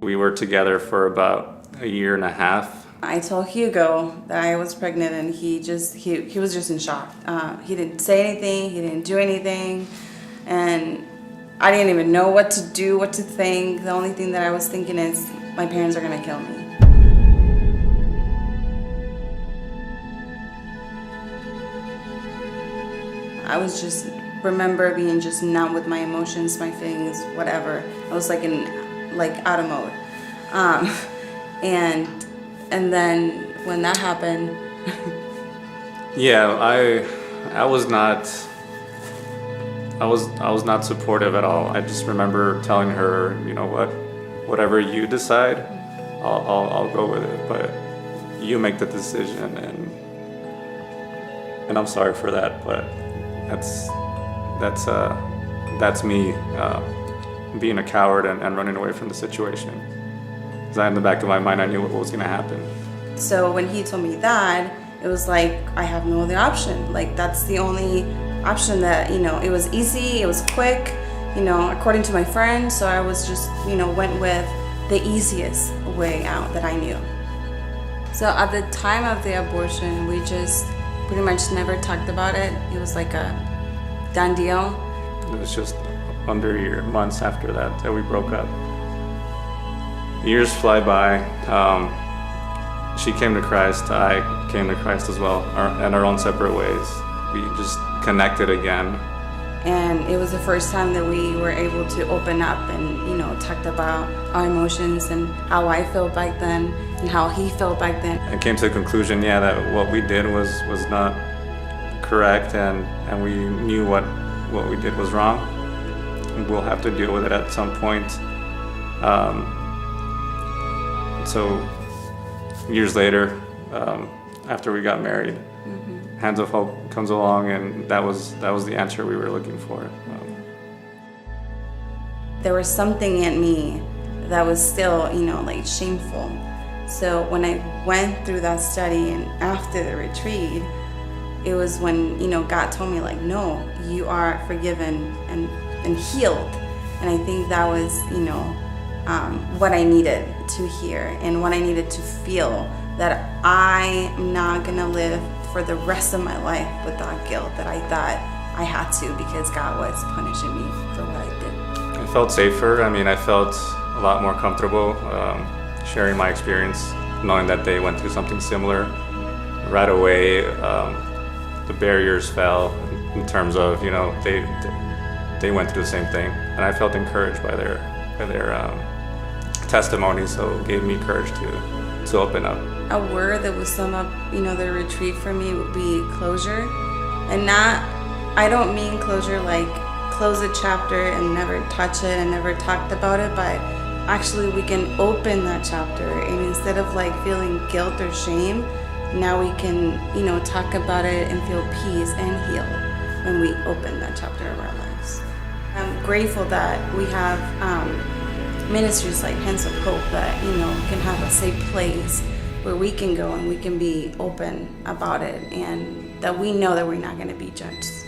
We were together for about a year and a half. I told Hugo that I was pregnant, and he was just in shock. He didn't say anything, he didn't do anything, and I didn't even know what to do, what to think. The only thing that I was thinking is my parents are gonna kill me. I was just remember being just numb with my emotions, my feelings, whatever. I was like out of mode, and then when that happened, Yeah, I was not supportive at all. I just remember telling her, you know what, whatever you decide, I'll go with it, but you make the decision, and I'm sorry for that, but that's me being a coward and running away from the situation. Because in the back of my mind, I knew what was going to happen. so when he told me that, it was like I have no other option. Like that's the only option that, it was easy, it was quick, according to my friend. So I was just, went with the easiest way out that I knew. So at the time of the abortion, we just pretty much never talked about it. It was like a done deal. It was just under a year, months after that we broke up. Years fly by. She came to Christ, I came to Christ as well, in our own separate ways. We just connected again. And it was the first time that we were able to open up and, talked about our emotions and how I felt back then and how he felt back then. I came to the conclusion, that what we did was not correct, and we knew what we did was wrong. We'll have to deal with it at some point. So years later, after we got married, Hands of Hope comes along, and that was the answer we were looking for. There was something in me that was still, shameful. So when I went through that study and after the retreat, it was when, God told me, no, you are forgiven and healed. And I think that was, what I needed to hear and what I needed to feel, that I am not gonna live for the rest of my life with that guilt that I thought I had to, because God was punishing me for what I did. I felt safer. I felt a lot more comfortable sharing my experience, knowing that they went through something similar. Right away, the barriers fell in terms of, they went through the same thing, and I felt encouraged by their testimony, so it gave me courage to open up. A word that would sum up, the retreat for me would be closure. And I don't mean closure like close a chapter and never touch it and never talked about it, but actually we can open that chapter, and instead of feeling guilt or shame, now we can, talk about it and feel peace and heal when we open that chapter of our lives. I'm grateful that we have ministries like Hands of Hope that, can have a safe place where we can go and we can be open about it, and that we know that we're not going to be judged.